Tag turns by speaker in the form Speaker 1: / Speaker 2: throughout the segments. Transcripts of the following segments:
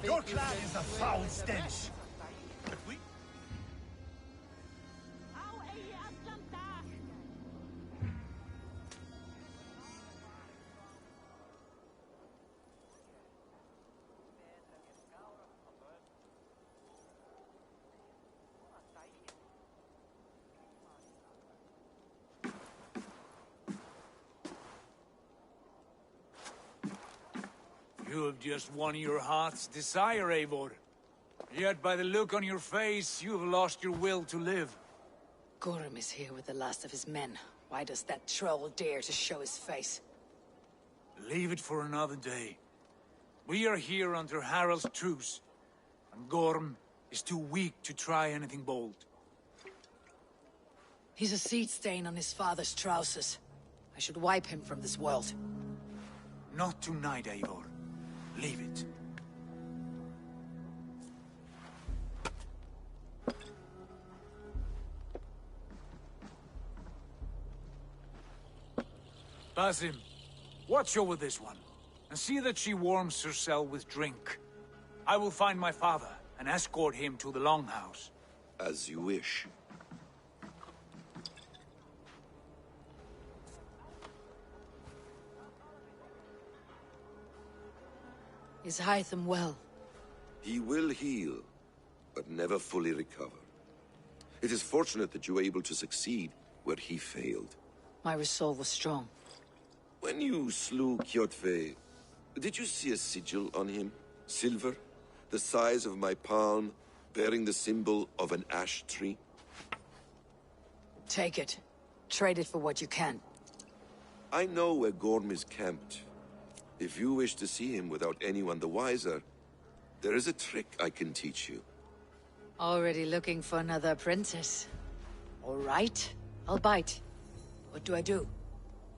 Speaker 1: Your clan is a foul stench! But we...
Speaker 2: You have just won your heart's desire, Eivor. Yet by the look on your face, you have lost your will to live.
Speaker 3: Gorm is here with the last of his men. Why does that troll dare to show his face?
Speaker 2: Leave it for another day. We are here under Harald's truce, and Gorm is too weak to try anything bold.
Speaker 3: He's a seed stain on his father's trousers. I should wipe him from this world.
Speaker 2: Not tonight, Eivor. Leave it. Basim, watch over this one, and see that she warms herself with drink. I will find my father and escort him to the Longhouse.
Speaker 4: As you wish.
Speaker 3: Is Hytham well?
Speaker 4: He will heal, but never fully recover. It is fortunate that you were able to succeed where he failed.
Speaker 3: My resolve was strong.
Speaker 4: When you slew Kjotve, did you see a sigil on him? Silver, the size of my palm, bearing the symbol of an ash tree?
Speaker 3: Take it. Trade it for what you can.
Speaker 4: I know where Gorm is camped. If you wish to see him without anyone the wiser, there is a trick I can teach you.
Speaker 3: Already looking for another apprentice. All right, I'll bite. What do I do?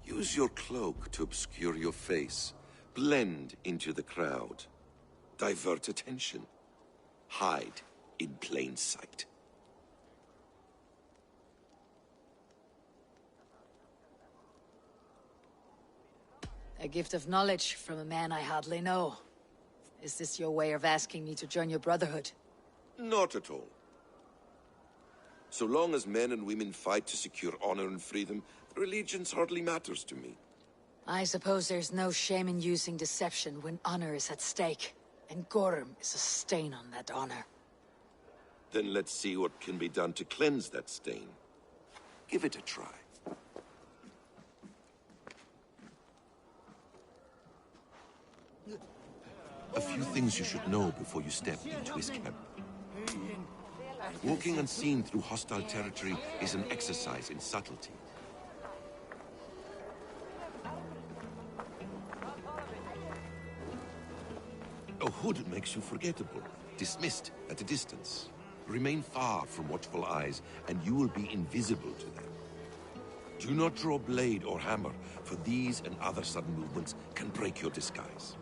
Speaker 4: Use your cloak to obscure your face. Blend into the crowd. Divert attention. Hide in plain sight.
Speaker 3: A gift of knowledge from a man I hardly know. Is this your way of asking me to join your brotherhood?
Speaker 4: Not at all. So long as men and women fight to secure honor and freedom, allegiance hardly matters to me.
Speaker 3: I suppose there's no shame in using deception when honor is at stake. And Gorm is a stain on that honor.
Speaker 4: Then let's see what can be done to cleanse that stain. Give it a try. A few things you should know before you step into his camp. Walking unseen through hostile territory is an exercise in subtlety. A hood makes you forgettable, dismissed at a distance. Remain far from watchful eyes, and you will be invisible to them. Do not draw blade or hammer, for these and other sudden movements can break your disguise.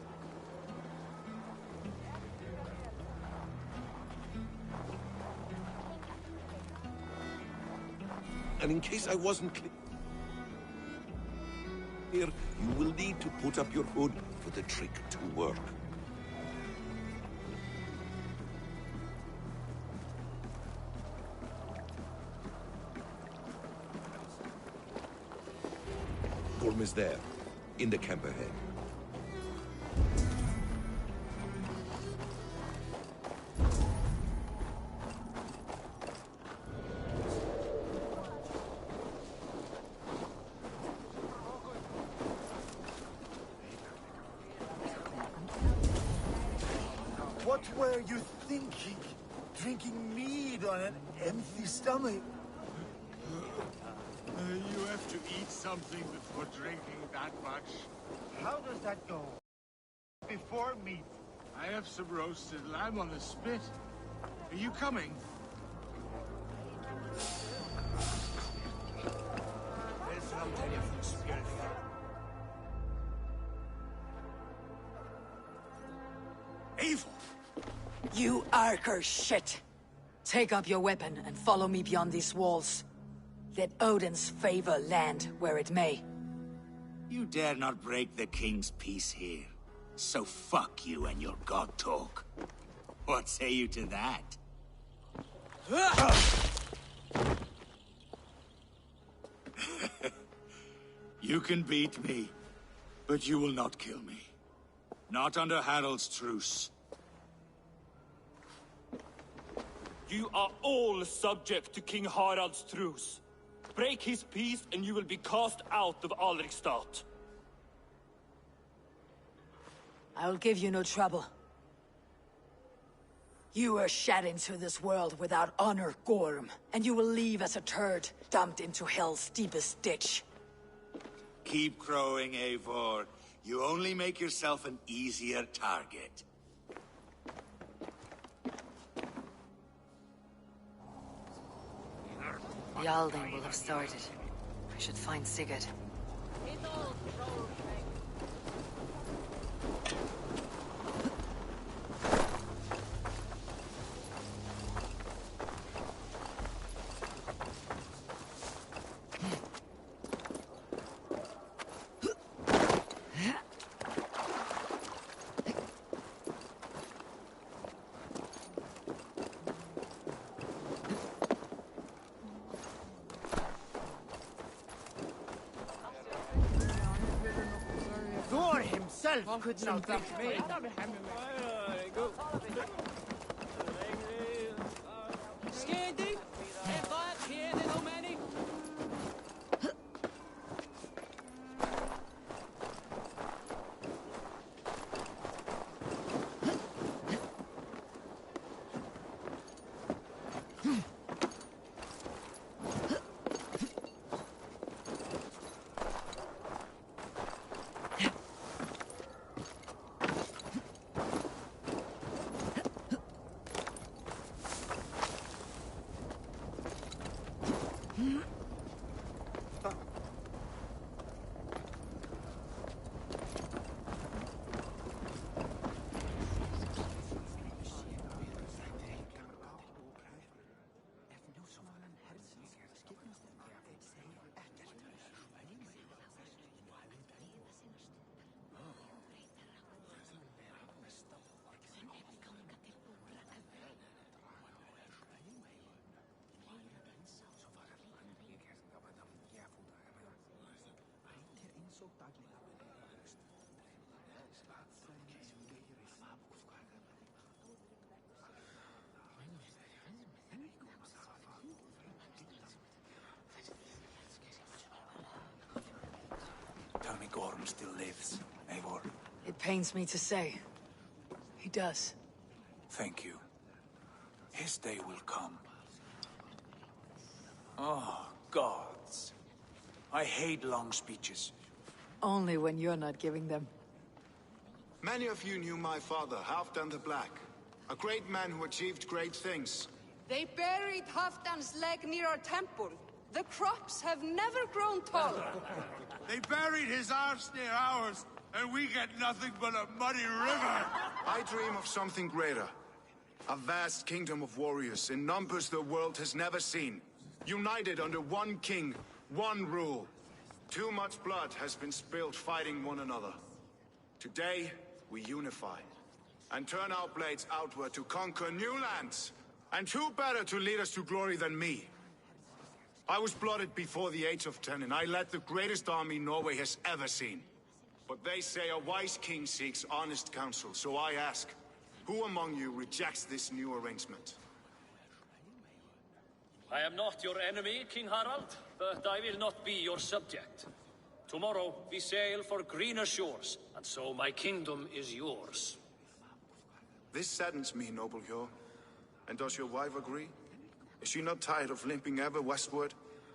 Speaker 4: And in case I wasn't clear, you will need to put up your hood for the trick to work. Gorm is there, in the camp ahead.
Speaker 1: What were you thinking? Drinking mead on an empty stomach?
Speaker 5: You have to eat something before drinking that much.
Speaker 1: How does that go? Before meat?
Speaker 5: I have some roasted lamb on the spit. Are you coming?
Speaker 2: Evil!
Speaker 3: You Arker shit! Take up your weapon and follow me beyond these walls. Let Odin's favor land where it may.
Speaker 6: You dare not break the king's peace here. So fuck you and your god talk. What say you to that? You can beat me, but you will not kill me. Not under Harald's truce.
Speaker 7: You are all subject to King Harald's truce. Break his peace and you will be cast out of Alrikstad.
Speaker 3: I'll give you no trouble. You were shed into this world without honor, Gorm, and you will leave as a turd, dumped into hell's deepest ditch.
Speaker 6: Keep crowing, Eivor. You only make yourself an easier target.
Speaker 3: The Alding will have started. I should find Sigurd.
Speaker 1: Thor himself could not beat me.
Speaker 7: Skedi, er bare kæde no many.
Speaker 2: Tell me Gorm still lives, Eivor.
Speaker 3: It pains me to say. does.
Speaker 2: Thank you. His day will come. Oh, gods. I hate long speeches.
Speaker 3: Only when you're not giving them.
Speaker 8: Many of you knew my father, Halfdan the Black. A great man who achieved great things.
Speaker 9: They buried Halfdan's leg near our temple. The crops have never grown taller.
Speaker 5: They buried his arse near ours, and we get nothing but a muddy river.
Speaker 8: I dream of something greater. A vast kingdom of warriors in numbers the world has never seen. United under one king, one rule. Too much blood has been spilled fighting one another. Today, we unify. And turn our blades outward to conquer new lands. And who better to lead us to glory than me? I was blooded before the age of 10, and I led the greatest army Norway has ever seen. But they say a wise king seeks honest counsel, so I ask, who among you rejects this new arrangement?
Speaker 10: I am not your enemy, King Harald, but I will not be your subject. Tomorrow we sail for greener shores, and so my kingdom is yours.
Speaker 8: This saddens me, noble Hjor. And does your wife agree? Is she not tired of limping ever westward?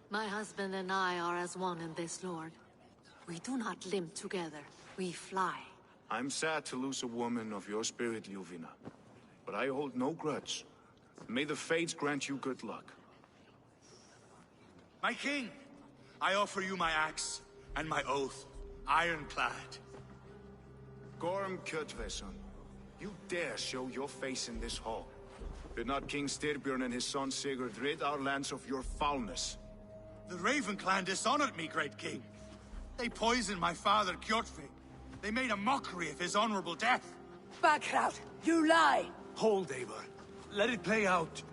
Speaker 11: My husband and I are as one in this, Lord. We do not limp together, we fly.
Speaker 8: I'm sad to lose a woman of your spirit, Ljuvina. But I hold no grudge. May the fates grant you good luck.
Speaker 5: My king, I offer you my axe and my oath, ironclad.
Speaker 8: Gorm Kjotveson, you dare show your face in this hall. Did not King Styrbjörn and his son Sigurd rid our lands of your foulness?
Speaker 5: The Raven clan dishonored me, great king. They poisoned my father, Kjotve. They made a mockery of his honorable death.
Speaker 3: Backrout, you lie!
Speaker 2: Hold, Eivor. Let it play out.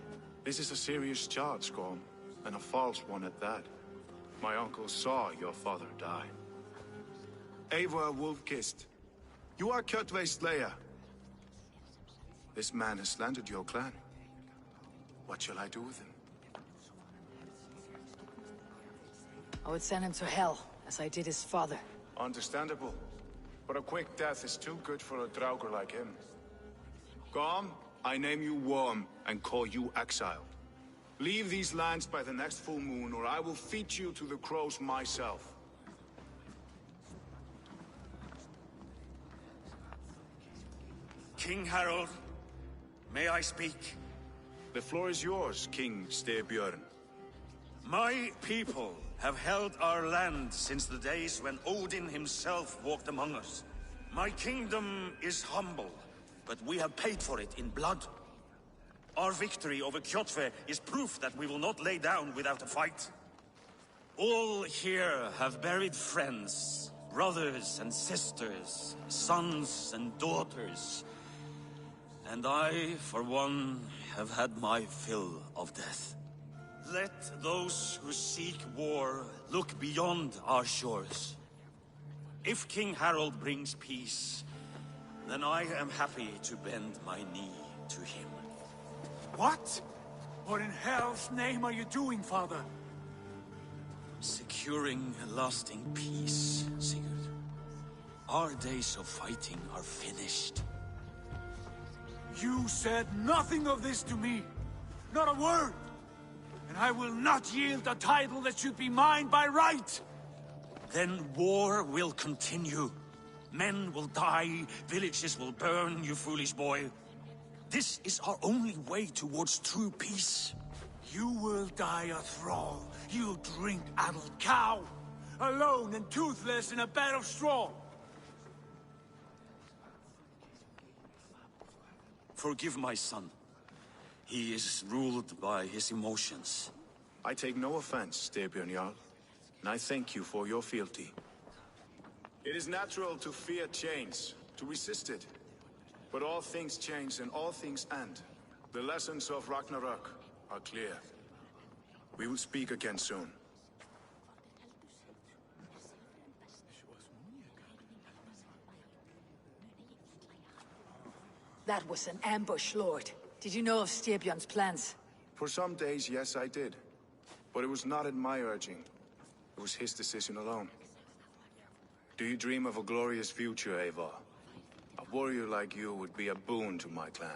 Speaker 8: This is a serious charge, Gorm, and a false one at that. My uncle saw your father die. Eivor Wolf-Kissed, you are Kjotve's slayer. This man has slandered your clan. What shall I do with him?
Speaker 3: I would send him to hell, as I did his father.
Speaker 8: Understandable. But a quick death is too good for a Draugr like him. Gorm, I name you Worm and call you exiled. Leave these lands by the next full moon, or I will feed you to the crows myself.
Speaker 12: King Harald, may I speak?
Speaker 8: The floor is yours, King Styrbjörn.
Speaker 12: My people have held our land since the days when Odin himself walked among us. My kingdom is humble, but we have paid for it in blood. Our victory over Kjotve is proof that we will not lay down without a fight. All here have buried friends, brothers and sisters, sons and daughters. And I, for one, have had my fill of death. Let those who seek war look beyond our shores. If King Harald brings peace, then I am happy to bend my knee to him.
Speaker 2: What? What in hell's name are you doing, father?
Speaker 12: Securing a lasting peace, Sigurd. Our days of fighting are finished.
Speaker 2: You said nothing of this to me. Not a word. And I will not yield a title that should be mine by right.
Speaker 12: Then war will continue. Men will die, villages will burn, you foolish boy. This is our only way towards true peace.
Speaker 2: You will die a thrall. You drink-addled cow. Alone and toothless in a bed of straw.
Speaker 12: Forgive my son. He is ruled by his emotions.
Speaker 8: I take no offense, Styrbjörn Jarl, and I thank you for your fealty. It is natural to fear change, to resist it. But all things change and all things end. The lessons of Ragnarok are clear. We will speak again soon.
Speaker 3: That was an ambush, Lord. Did you know of Styrbjörn's plans?
Speaker 8: For some days, yes, I did. But it was not at my urging. It was his decision alone. Do you dream of a glorious future, Eivor? A warrior like you would be a boon to my clan.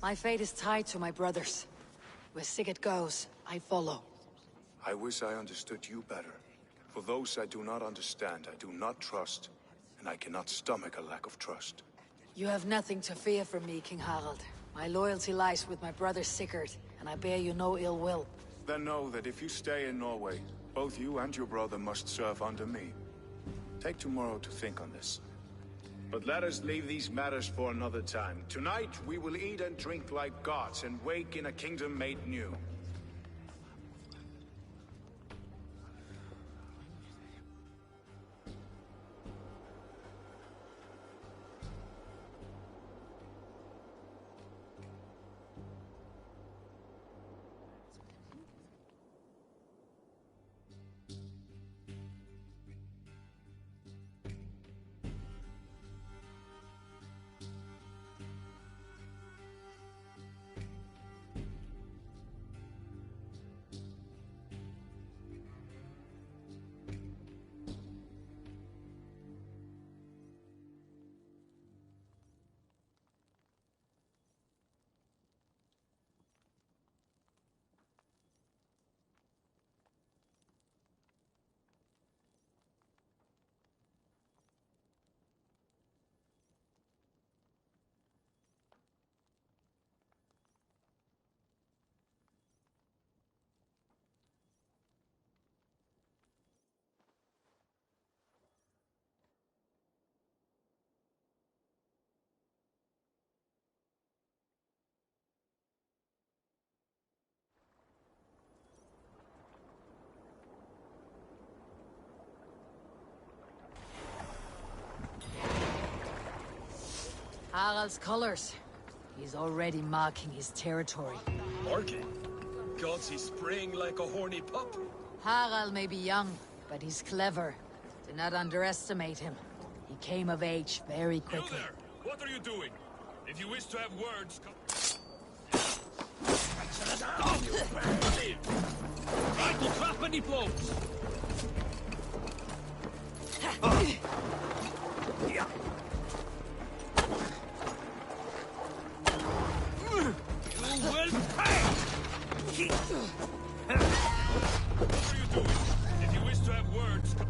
Speaker 3: My fate is tied to my brothers. Where Sigurd goes, I follow.
Speaker 8: I wish I understood you better. For those I do not understand, I do not trust, and I cannot stomach a lack of trust.
Speaker 3: You have nothing to fear from me, King Harald. My loyalty lies with my brother Sigurd, and I bear you no ill will.
Speaker 8: Then know that if you stay in Norway, both you and your brother must serve under me. Take tomorrow to think on this. But let us leave these matters for another time. Tonight, we will eat and drink like gods and wake in a kingdom made new.
Speaker 3: Harald's colors. He's already marking his territory.
Speaker 13: Marking? Gods, he's spraying like a horny pup.
Speaker 3: Harald may be young, but he's clever. Do not underestimate him. He came of age very quickly.
Speaker 13: You there! What are you doing? If you wish to have words, come...
Speaker 10: Try to trap any blows! You will pay!
Speaker 13: What are you doing? If you wish to have words, come...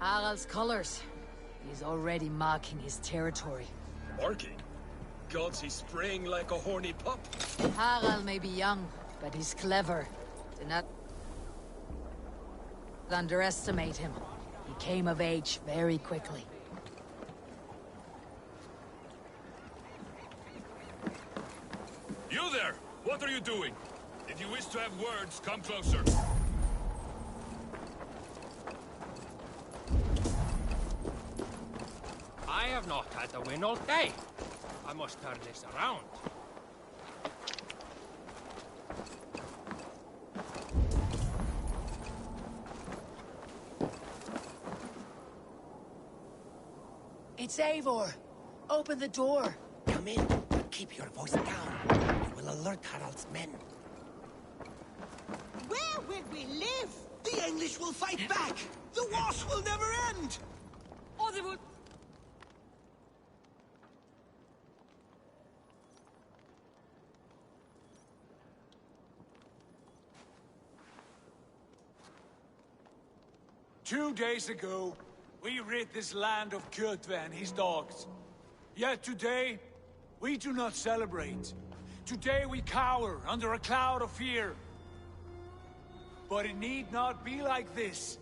Speaker 3: Harald's colors. He's already marking his territory.
Speaker 13: Marking? Gods, he's spraying like a horny pup.
Speaker 3: Harald may be young, but he's clever. Do not underestimate him. He came of age very quickly.
Speaker 13: You there! What are you doing? If you wish to have words, come closer.
Speaker 10: I have not had the wind all day. I must turn this around.
Speaker 3: It's Eivor. Open the door.
Speaker 14: Come in, but keep your voice down. You will alert Harald's men.
Speaker 15: Where will we live?
Speaker 14: The English will fight back! The wars will never end!
Speaker 3: Or they will...
Speaker 2: 2 days ago, we rid this land of Kjotve and his dogs. Yet today, we do not celebrate. Today we cower under a cloud of fear. But it need not be like this.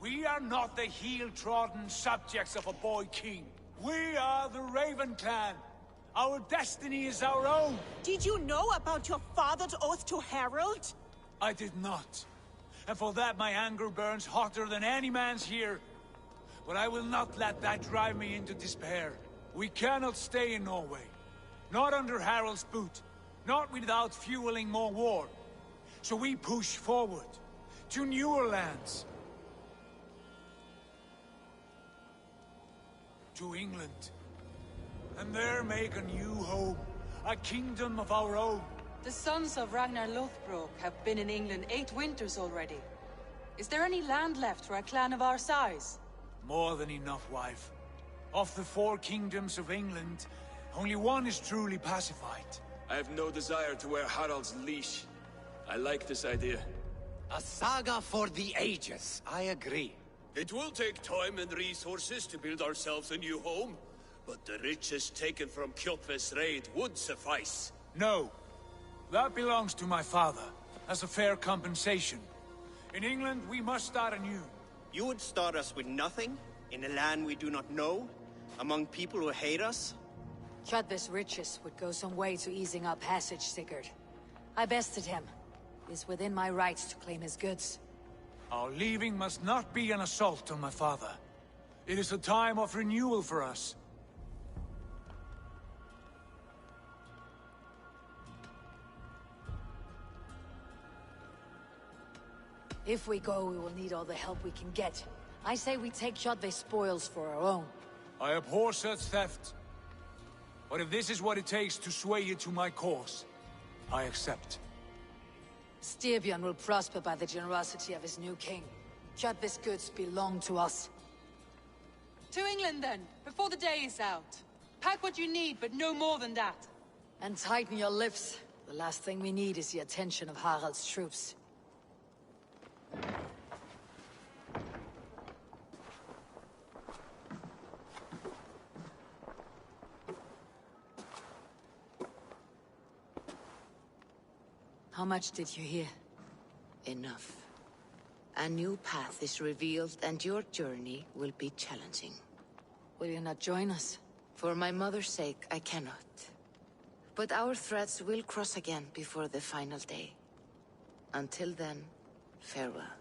Speaker 2: We are not the heel-trodden subjects of a boy king. We are the Raven clan. Our destiny is our own.
Speaker 15: Did you know about your father's oath to Harold?
Speaker 2: I did not. And for that my anger burns hotter than any man's here. But I will not let that drive me into despair. We cannot stay in Norway. Not under Harald's boot. Not without fueling more war. So we push forward. To newer lands. To England. And there make a new home. A kingdom of our own.
Speaker 16: The sons of Ragnar Lothbrok have been in England 8 winters already. Is there any land left for a clan of our size?
Speaker 2: More than enough, wife. Of the 4 kingdoms of England, only one is truly pacified.
Speaker 13: I have no desire to wear Harald's leash. I like this idea.
Speaker 14: A saga for the ages, I agree.
Speaker 17: It will take time and resources to build ourselves a new home, but the riches taken from Kjotve's raid would suffice.
Speaker 2: No. That belongs to my father, as a fair compensation. In England, we must start anew.
Speaker 18: You would start us with nothing? In a land we do not know? Among people who hate us?
Speaker 3: Kjotve's riches would go some way to easing our passage, Sigurd. I bested him. It is within my rights to claim his goods.
Speaker 2: Our leaving must not be an assault on my father. It is a time of renewal for us.
Speaker 3: If we go, we will need all the help we can get. I say we take Kjotve's spoils for our own.
Speaker 2: I abhor such theft. But if this is what it takes to sway you to my cause, I accept.
Speaker 3: Styrbjörn will prosper by the generosity of his new king. Kjotve's goods belong to us.
Speaker 16: To England then, before the day is out. Pack what you need, but no more than that.
Speaker 3: And tighten your lips. The last thing we need is the attention of Harald's troops. How much did you hear?
Speaker 19: Enough. A new path is revealed, and your journey will be challenging.
Speaker 3: Will you not join us?
Speaker 19: For my mother's sake, I cannot. But our threads will cross again before the final day. Until then, farewell.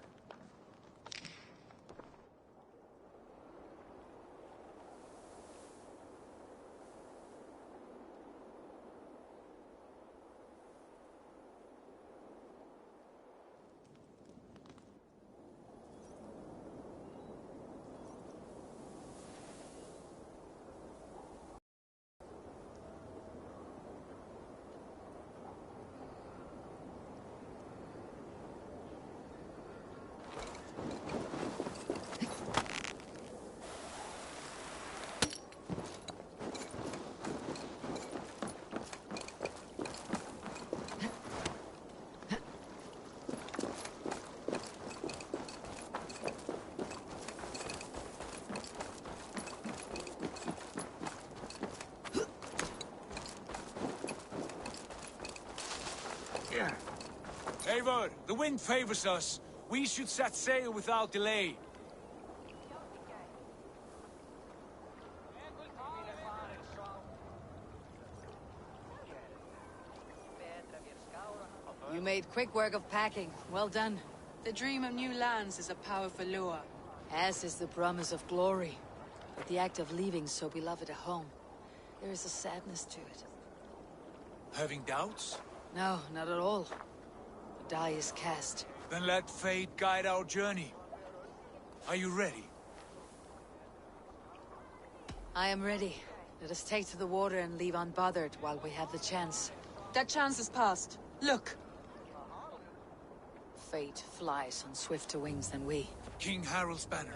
Speaker 2: Eivor, the wind favors us. We should set sail without delay.
Speaker 3: You made quick work of packing. Well done.
Speaker 16: The dream of new lands is a powerful lure.
Speaker 3: As is the promise of glory. But the act of leaving so beloved a home, there is a sadness to it.
Speaker 2: Having doubts?
Speaker 3: No, not at all. The die is cast.
Speaker 2: Then let fate guide our journey. Are you ready?
Speaker 3: I am ready. Let us take to the water and leave unbothered while we have the chance.
Speaker 16: That chance is past. Look!
Speaker 3: Fate flies on swifter wings than we.
Speaker 2: King Harald's banner.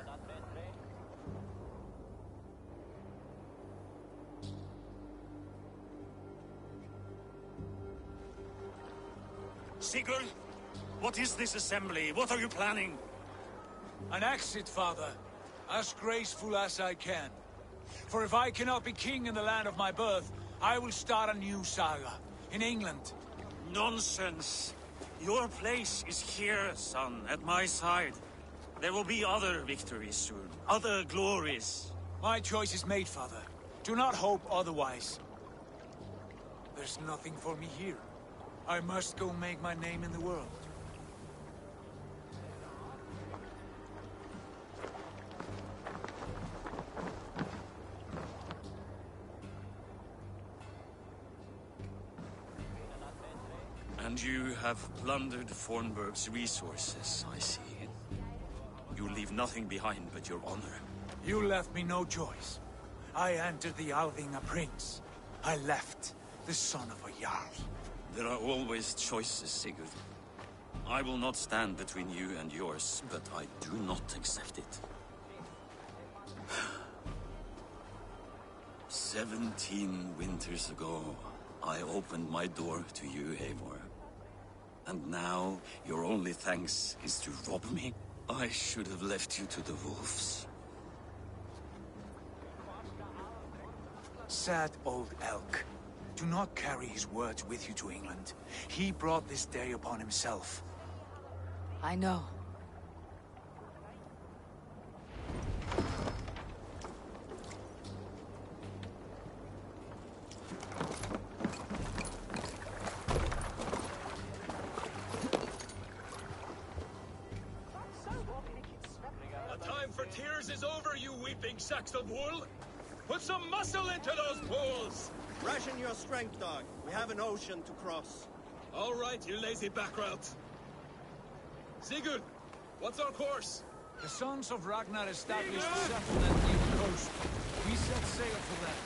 Speaker 12: Sigurd, what is this assembly? What are you planning?
Speaker 2: An exit, father. As graceful as I can. For if I cannot be king in the land of my birth, I will start a new saga. In England.
Speaker 12: Nonsense. Your place is here, son, at my side. There will be other victories soon, other glories.
Speaker 2: My choice is made, father. Do not hope otherwise. There's nothing for me here. I must go make my name in the world.
Speaker 12: And you have plundered Fornburg's resources, I see. You leave nothing behind but your honor.
Speaker 2: You left me no choice. I entered the outing a prince. I left the son of a Jarl.
Speaker 12: There are always choices, Sigurd. I will not stand between you and yours, but I do not accept it. 17 winters ago, I opened my door to you, Eivor. And now, your only thanks is to rob me? I should have left you to the wolves.
Speaker 2: Sad old elk. Do not carry his words with you to England. He brought this day upon himself.
Speaker 3: I know.
Speaker 13: Tears is over, you weeping sacks of wool! Put some muscle into those pools!
Speaker 18: Ration your strength, dog. We have an ocean to cross.
Speaker 13: All right, you lazy backrout. Sigurd, what's our course?
Speaker 2: The sons of Ragnar established a settlement near the coast. We set sail for them.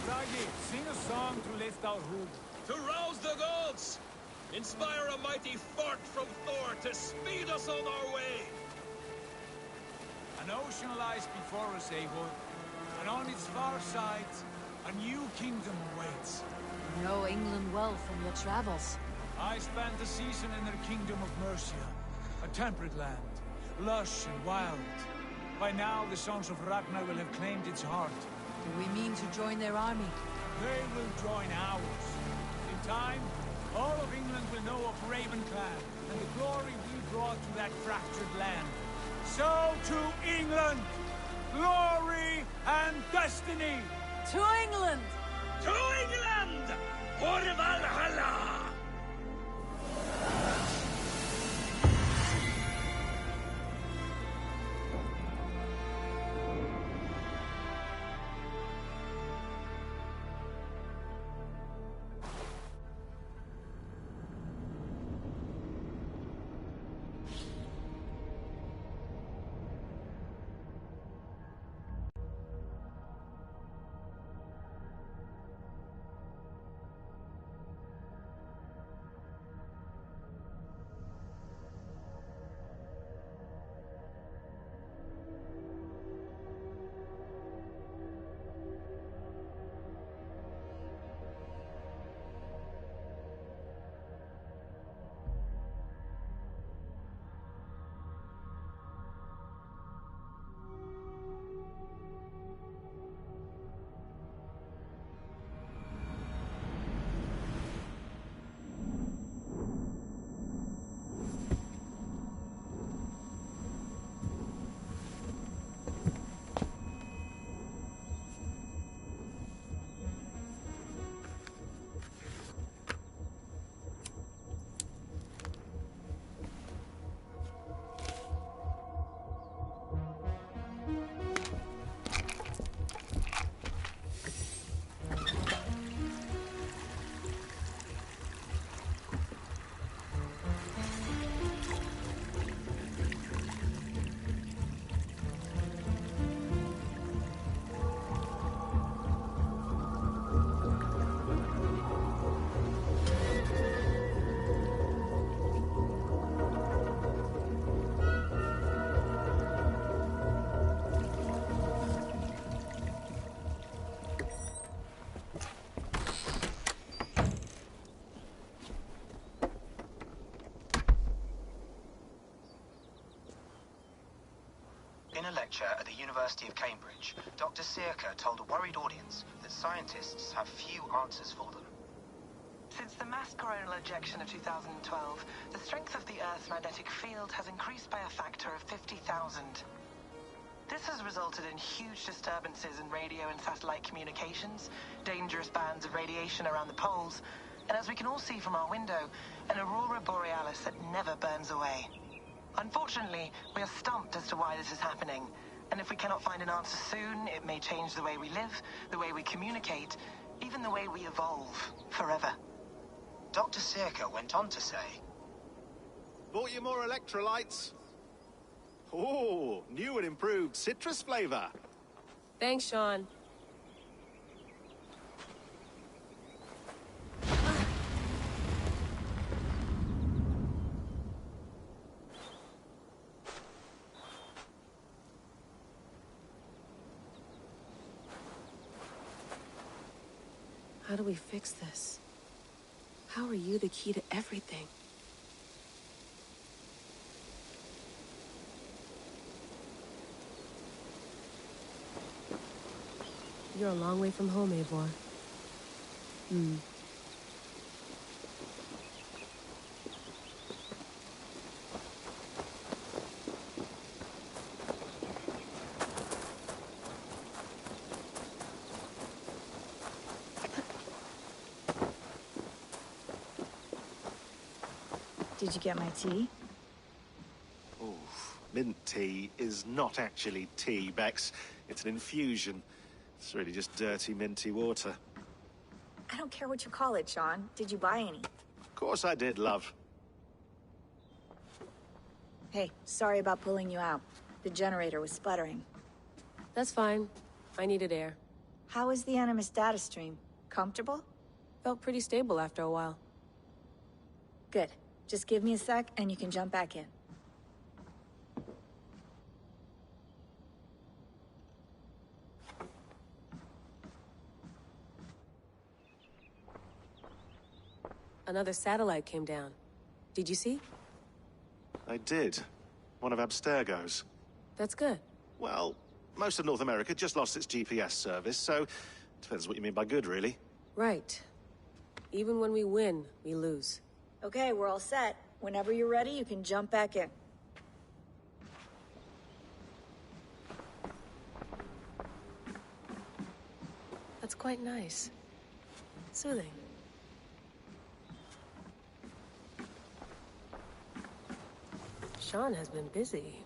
Speaker 2: Ragi, sing a song to lift our hood.
Speaker 13: To rouse the gods! Inspire a mighty fart from Thor to speed us on our way!
Speaker 2: An ocean lies before us, Eivor, and on its far side, a new kingdom awaits.
Speaker 3: You know England well from your travels.
Speaker 2: I spent a season in their kingdom of Mercia, a temperate land, lush and wild. By now, the sons of Ragnar will have claimed its heart.
Speaker 3: Do we mean to join their army?
Speaker 2: They will join ours. In time, all of England will know of Ravenclan and the glory we brought to that fractured land. So to England! Glory and destiny!
Speaker 3: To England!
Speaker 13: To England! For Valhalla!
Speaker 20: In a lecture at the University of Cambridge, Dr. Sirka told a worried audience that scientists have few answers for them.
Speaker 21: Since the mass coronal ejection of 2012, the strength of the Earth's magnetic field has increased by a factor of 50,000. This has resulted in huge disturbances in radio and satellite communications, dangerous bands of radiation around the poles, and as we can all see from our window, an aurora borealis that never burns away. Unfortunately, we are stumped as to why this is happening, and if we cannot find an answer soon, it may change the way we live, the way we communicate, even the way we evolve, forever.
Speaker 20: Dr. Circa went on to say...
Speaker 22: Bought you more electrolytes? Oh, new and improved citrus flavor.
Speaker 23: Thanks, Sean. How do we fix this? How are you the key to everything? You're a long way from home, Eivor.
Speaker 24: Did you get my tea?
Speaker 22: Oh, mint tea is not actually tea, Bex. It's an infusion. It's really just dirty, minty water.
Speaker 24: I don't care what you call it, Sean. Did you buy any?
Speaker 22: Of course I did, love.
Speaker 24: Hey, sorry about pulling you out. The generator was sputtering.
Speaker 23: That's fine. I needed air.
Speaker 24: How was the Animus data stream? Comfortable?
Speaker 23: Felt pretty stable after a while.
Speaker 24: Good. Just give me a sec and you can jump back in.
Speaker 23: Another satellite came down. Did you see?
Speaker 22: I did. One of Abstergo's.
Speaker 23: That's good.
Speaker 22: Well, most of North America just lost its GPS service, so... depends what you mean by good, really.
Speaker 23: Right. Even when we win, we lose.
Speaker 24: Okay, we're all set. Whenever you're ready, you can jump back in.
Speaker 23: That's quite nice. Soothing. Sean has been busy.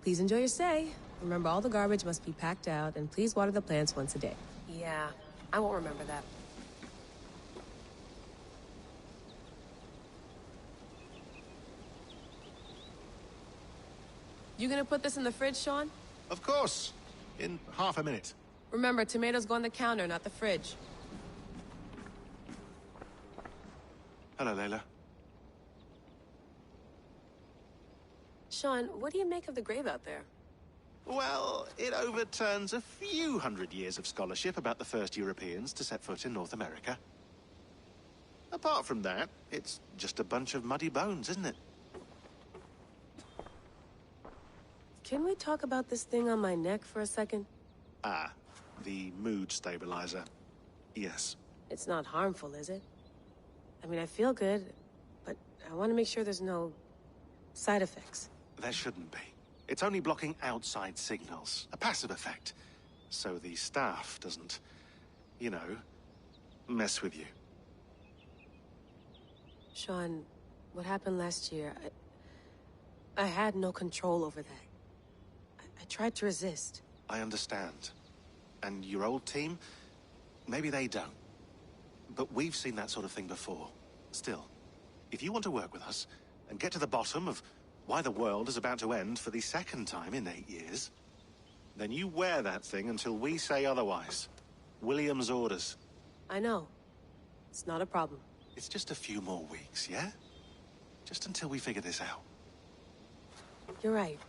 Speaker 23: Please enjoy your stay. Remember, all the garbage must be packed out, and please water the plants once a day. Yeah, I won't remember that. You gonna put this in the fridge, Sean?
Speaker 22: Of course. In half a minute.
Speaker 23: Remember, tomatoes go on the counter, not the fridge.
Speaker 22: Hello, Layla.
Speaker 23: Sean, what do you make of the grave out there?
Speaker 22: Well, it overturns a few hundred years of scholarship about the first Europeans to set foot in North America. Apart from that, it's just a bunch of muddy bones, isn't it?
Speaker 23: Can we talk about this thing on my neck for a second?
Speaker 22: Ah, the mood stabilizer. Yes.
Speaker 23: It's not harmful, is it? I mean, I feel good, but I want to make sure there's no side effects.
Speaker 22: There shouldn't be. It's only blocking outside signals, a passive effect. So the staff doesn't, you know, mess with you.
Speaker 23: Sean, what happened last year, I had no control over that. I tried to resist.
Speaker 22: I understand. And your old team, maybe they don't. But we've seen that sort of thing before. Still, if you want to work with us and get to the bottom of why the world is about to end for the second time in 8 years, then you wear that thing until we say otherwise. William's orders.
Speaker 23: I know. It's not a problem.
Speaker 22: It's just a few more weeks, yeah? Just until we figure this out.
Speaker 23: You're right.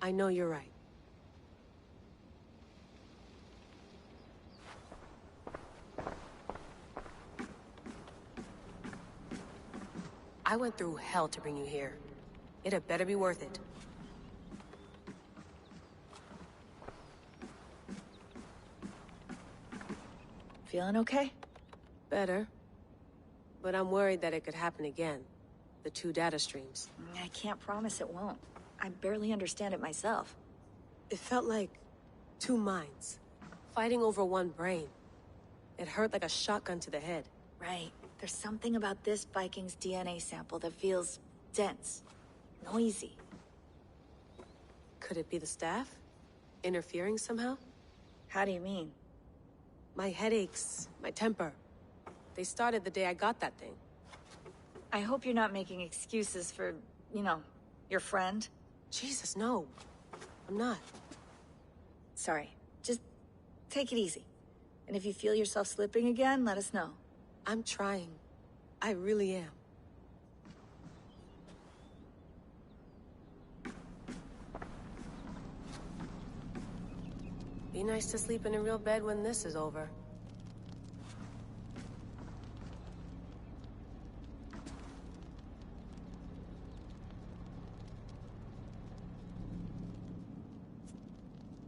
Speaker 23: I know you're right. I went through hell to bring you here. It had better be worth it.
Speaker 24: Feeling okay?
Speaker 23: Better. But I'm worried that it could happen again. The two data streams.
Speaker 24: I can't promise it won't. I barely understand it myself.
Speaker 23: It felt like two minds, fighting over one brain. It hurt like a shotgun to the head.
Speaker 24: Right. There's something about this Viking's DNA sample that feels dense, noisy.
Speaker 23: Could it be the staff? Interfering somehow?
Speaker 24: How do you mean?
Speaker 23: My headaches, my temper. They started the day I got that thing.
Speaker 24: I hope you're not making excuses for, you know, your friend.
Speaker 23: Jesus, no. I'm not.
Speaker 24: Sorry. Just take it easy. And if you feel yourself slipping again, let us know.
Speaker 23: I'm trying. I really am. Be nice to sleep in a real bed when this is over.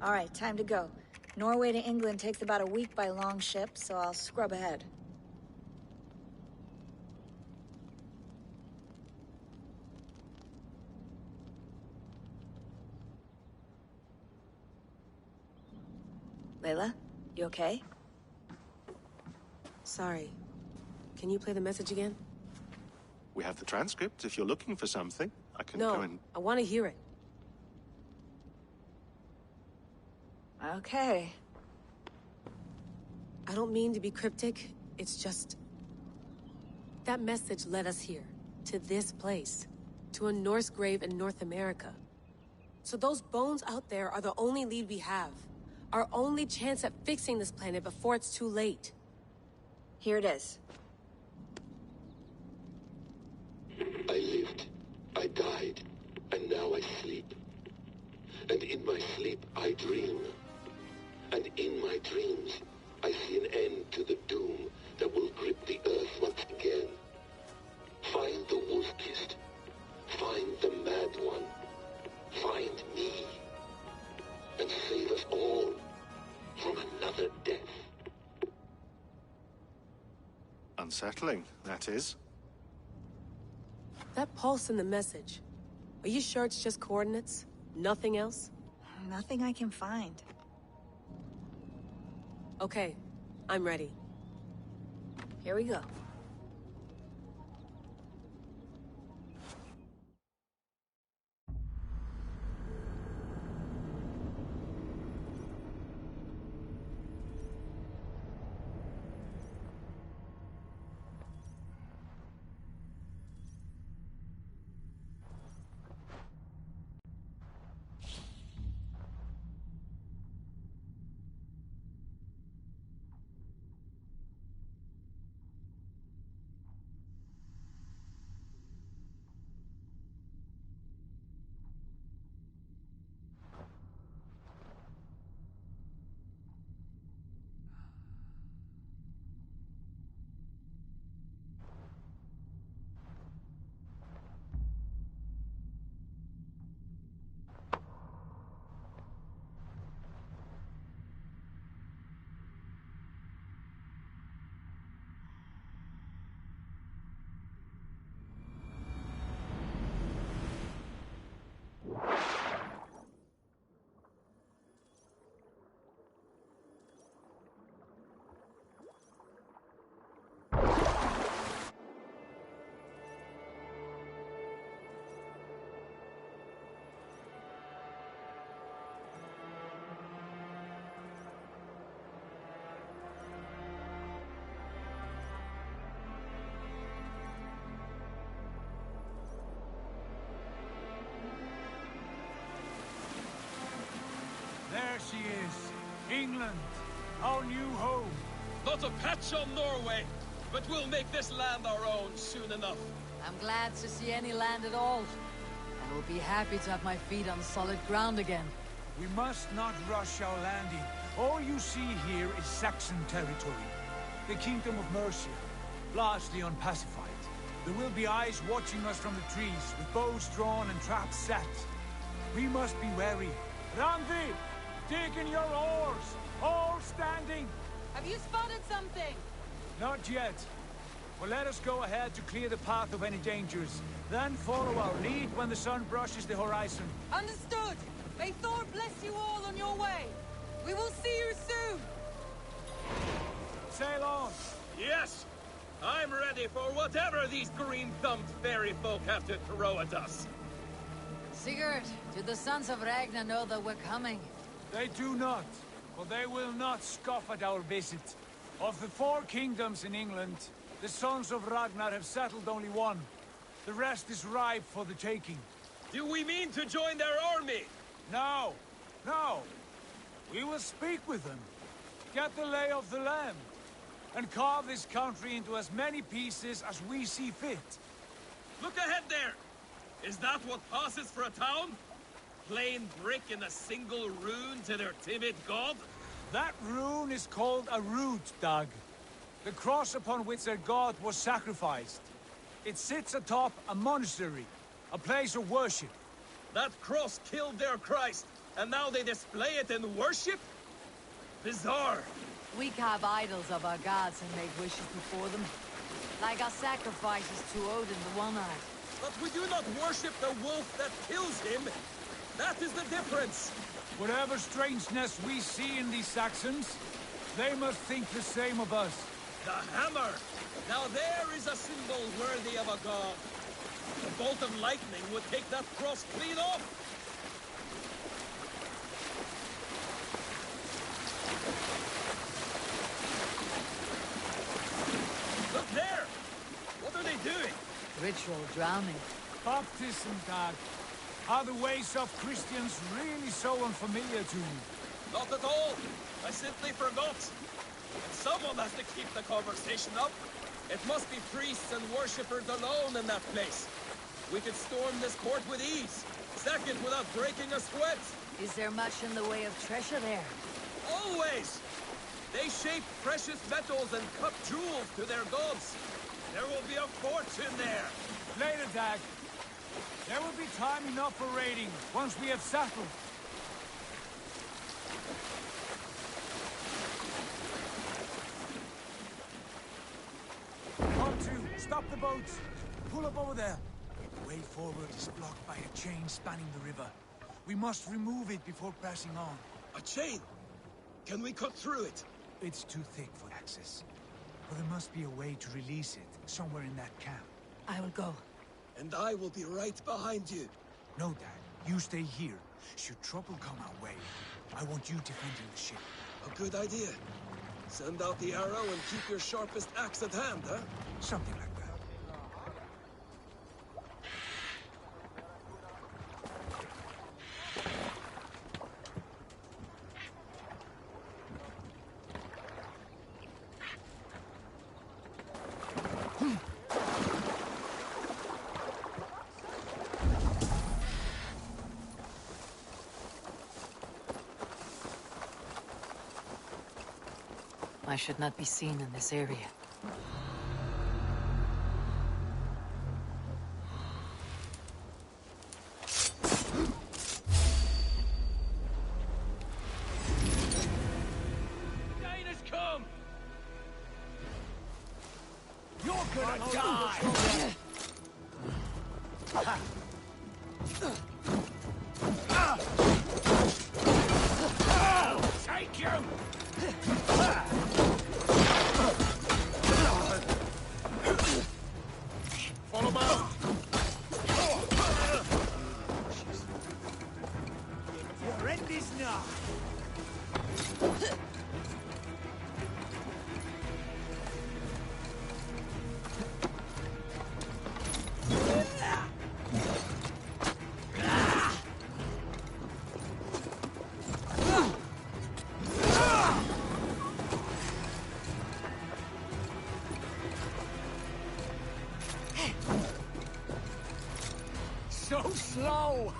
Speaker 24: All right, time to go. Norway to England takes about a week by long ship, so I'll scrub ahead. Layla, you okay?
Speaker 23: Sorry. Can you play the message again?
Speaker 22: We have the transcript. If you're looking for something, I can go and...
Speaker 23: No, I want to hear it.
Speaker 24: Okay.
Speaker 23: I don't mean to be cryptic. It's just... that message led us here. To this place. To a Norse grave in North America. So those bones out there are the only lead we have. Our only chance at fixing this planet before it's too late.
Speaker 24: Here it is.
Speaker 1: I lived, I died, and now I sleep. And in my sleep I dream. And in my dreams I see an end to the doom that will grip the earth once again. Find the wolf-kissed. Find the mad one. Find me. And save us all from another death.
Speaker 22: Unsettling, that is.
Speaker 23: That pulse in the message. Are you sure it's just coordinates? Nothing else?
Speaker 24: Nothing I can find.
Speaker 23: Okay, I'm ready.
Speaker 24: Here we go.
Speaker 2: There she is. England, our new home.
Speaker 13: Not a patch on Norway, but we'll make this land our own soon enough.
Speaker 3: I'm glad to see any land at all. I will be happy to have my feet on solid ground again.
Speaker 2: We must not rush our landing. All you see here is Saxon territory. The Kingdom of Mercia, largely unpacified. There will be eyes watching us from the trees, with bows drawn and traps set. We must be wary. Randi, dig in your oars, all standing.
Speaker 16: Have you spotted something?
Speaker 2: Not yet. But let us go ahead to clear the path of any dangers. Then follow our lead when the sun brushes the horizon.
Speaker 16: Understood! May Thor bless you all on your way! We will see you soon!
Speaker 2: Sail on!
Speaker 13: Yes! I'm ready for whatever these green-thumbed fairy folk have to throw at us.
Speaker 3: Sigurd, do the sons of Ragnar know that we're coming?
Speaker 2: They do not, but they will not scoff at our visit. Of the 4 kingdoms in England, the sons of Ragnar have settled only one. The rest is ripe for the taking.
Speaker 13: Do we mean to join their army?
Speaker 2: No, no. We will speak with them, get the lay of the land, and carve this country into as many pieces as we see fit.
Speaker 13: Look ahead there! Is that what passes for a town? Plain brick in a single rune to their timid god?
Speaker 2: That rune is called a root, Dag. The cross upon which their god was sacrificed. It sits atop a monastery, a place of worship.
Speaker 13: That cross killed their Christ, and now they display it in worship? Bizarre.
Speaker 3: We carve idols of our gods and make wishes before them. Like our sacrifices to Odin the One-Eyed.
Speaker 13: But we do not worship the wolf that kills him. That is the difference.
Speaker 2: Whatever strangeness we see in these Saxons, they must think the same of us.
Speaker 13: The hammer! Now there is a symbol worthy of a god. The bolt of lightning would take that cross clean off. Look there! What are they doing?
Speaker 3: Ritual drowning.
Speaker 2: Baptism, Dag. Are the ways of Christians really so unfamiliar to you?
Speaker 13: Not at all. I simply forgot. And someone has to keep the conversation up. It must be priests and worshippers alone in that place. We could storm this court with ease. Sack it without breaking a sweat.
Speaker 3: Is there much in the way of treasure there?
Speaker 13: Always! They shape precious metals and cut jewels to their gods. There will be a fortune there.
Speaker 2: Later, Dag. There will be time enough for raiding, once we have settled. R2, stop the boats. Pull up over there. The way forward is blocked by a chain spanning the river. We must remove it before pressing on.
Speaker 13: A chain? Can we cut through it?
Speaker 2: It's too thick for access. But there must be a way to release it, somewhere in that camp.
Speaker 3: I will go.
Speaker 13: And I will be right behind you.
Speaker 2: No, Dad. You stay here. Should trouble come our way, I want you defending the ship.
Speaker 13: A good idea. Send out the arrow and keep your sharpest axe at hand, huh?
Speaker 2: Something like that.
Speaker 3: I should not be seen in this area.
Speaker 13: Dana's come!
Speaker 2: You're gonna die! Take you!
Speaker 13: Follow out!
Speaker 2: Your end is nigh! So slow!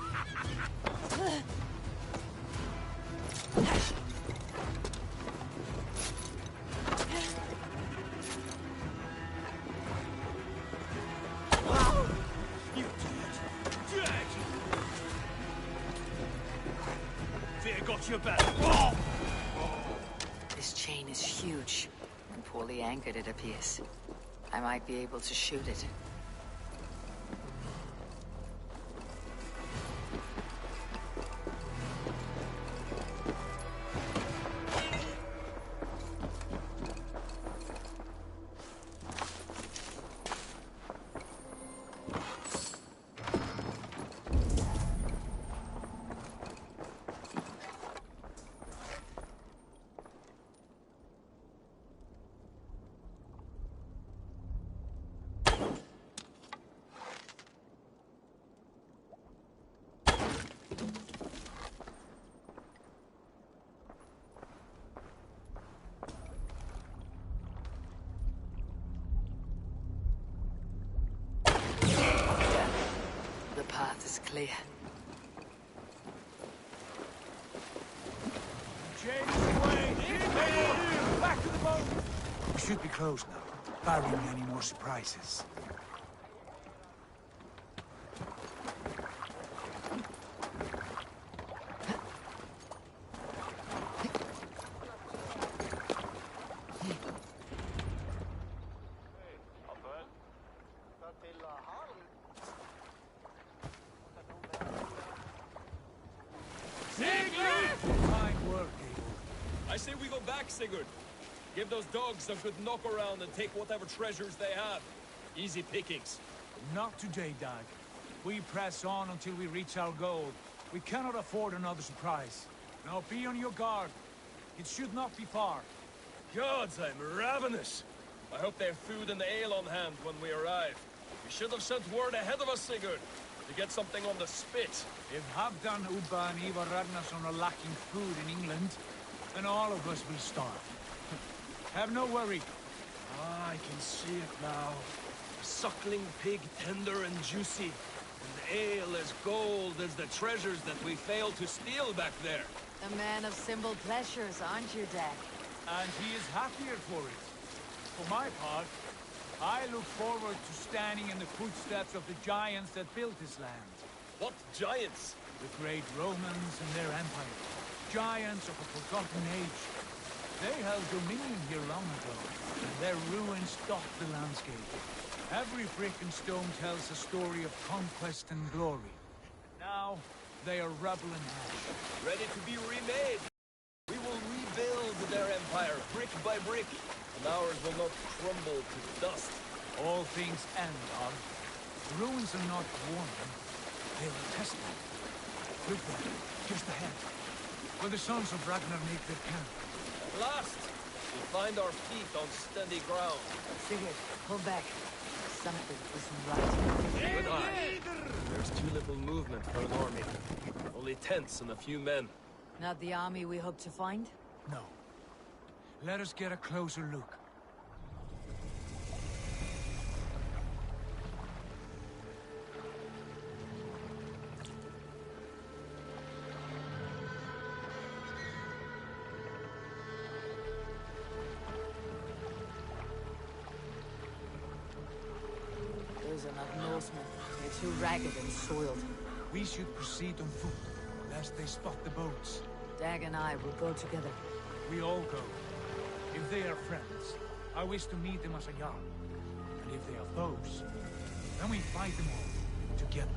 Speaker 2: You dead! Fear got your back.
Speaker 3: This chain is huge, and poorly anchored it appears. I might be able to shoot it. The path is clear.
Speaker 2: James, away! Back to the boat! We should be close now, barring any more surprises.
Speaker 13: I say we go back, Sigurd. Give those dogs a good knock around and take whatever treasures they have. Easy pickings.
Speaker 2: Not today, Dag. We press on until we reach our goal. We cannot afford another surprise. Now be on your guard. It should not be far.
Speaker 13: Gods, I'm ravenous. I hope they have food and ale on hand when we arrive. We should have sent word ahead of us, Sigurd, to get something on the spit.
Speaker 2: If Halfdan, Ubba and Ivar Ragnarsson are lacking food in England, then all of us will starve. Have no worry.
Speaker 13: Ah, I can see it now. A suckling pig, tender and juicy. And ale as gold as the treasures that we failed to steal back there.
Speaker 3: A man of simple pleasures, aren't you, Dag?
Speaker 2: And he is happier for it. For my part, I look forward to standing in the footsteps of the giants that built this land.
Speaker 13: What giants?
Speaker 2: The great Romans and their empire. Giants of a forgotten age. They held dominion here long ago, and their ruins dot the landscape. Every brick and stone tells a story of conquest and glory. Now, they are rubble and ash.
Speaker 13: Ready to be remade. We will rebuild their empire, brick by brick, and ours will not crumble to dust.
Speaker 2: All things end, Dag. The ruins are not warning. They are tested. Look there, just ahead. Where the sons of Ragnar make their camp.
Speaker 13: At last, we find our feet on steady ground.
Speaker 3: Sigurd, pull back. Something isn't right.
Speaker 13: Good eye. There's too little movement for an army. Only tents and a few men.
Speaker 3: Not the army we hope to find?
Speaker 2: No. Let us get a closer look.
Speaker 3: Those are not Norsemen. They're too ragged and soiled.
Speaker 2: We should proceed on foot, lest they spot the boats.
Speaker 3: Dag and I will go together.
Speaker 2: We all go. If they are friends, I wish to meet them as a Jarl. And if they are foes, then we fight them all, together.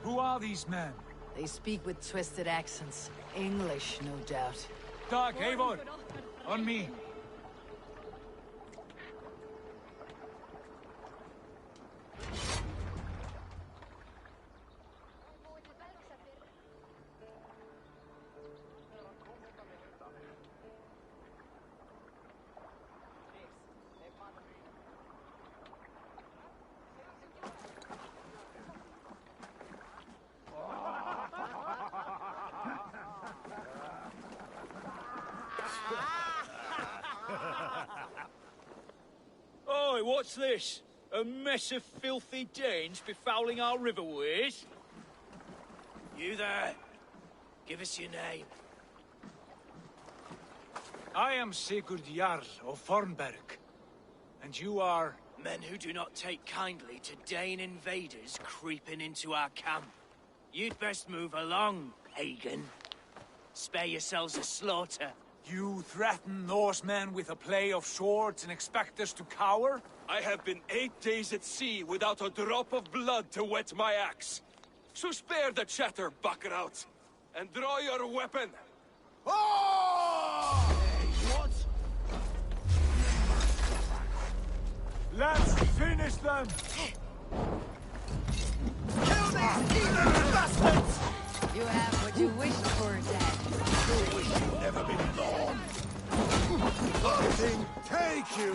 Speaker 2: Who are these men?
Speaker 3: They speak with twisted accents. English, no doubt.
Speaker 2: Dag, Eivor! On me!
Speaker 4: Oi, what's this? A mess of filthy Danes befouling our riverways?
Speaker 17: You there. Give us your name.
Speaker 2: I am Sigurd Jarl of Fornberg. And you are...
Speaker 6: Men who do not take kindly to Dane invaders creeping into our camp. You'd best move along, pagan. Spare yourselves a slaughter.
Speaker 2: You threaten Norsemen with a play of swords and expect us to cower?
Speaker 17: I have been 8 days at sea without a drop of blood to wet my axe. So spare the chatter, buckraut, and draw your weapon.
Speaker 2: Oh!
Speaker 6: What?
Speaker 2: Let's finish them!
Speaker 6: Kill these heathen bastards!
Speaker 3: You have what you wished for, Dad.
Speaker 5: You wish you'd never been born. Nothing take you!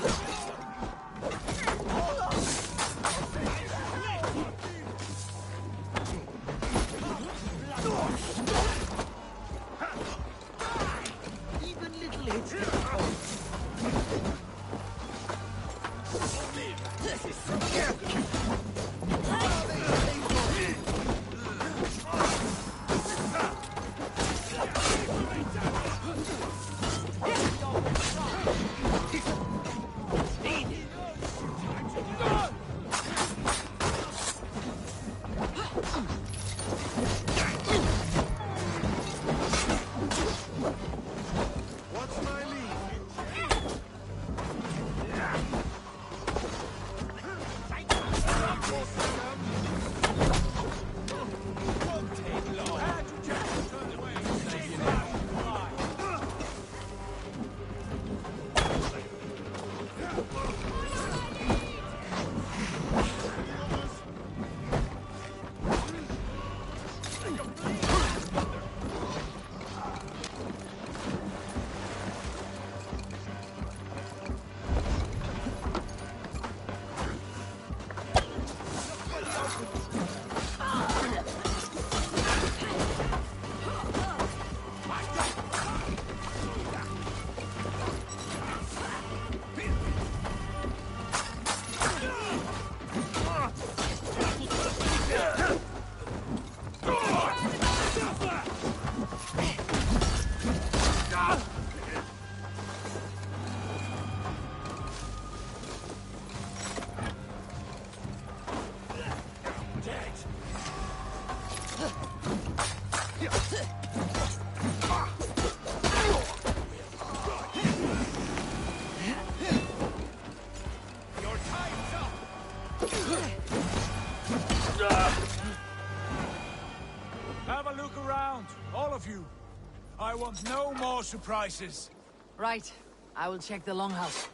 Speaker 6: Even little hits get cold. This is scary.
Speaker 5: What's my lead?
Speaker 2: Have a look around, all of you. I want no more surprises.
Speaker 3: Right. I will check the longhouse.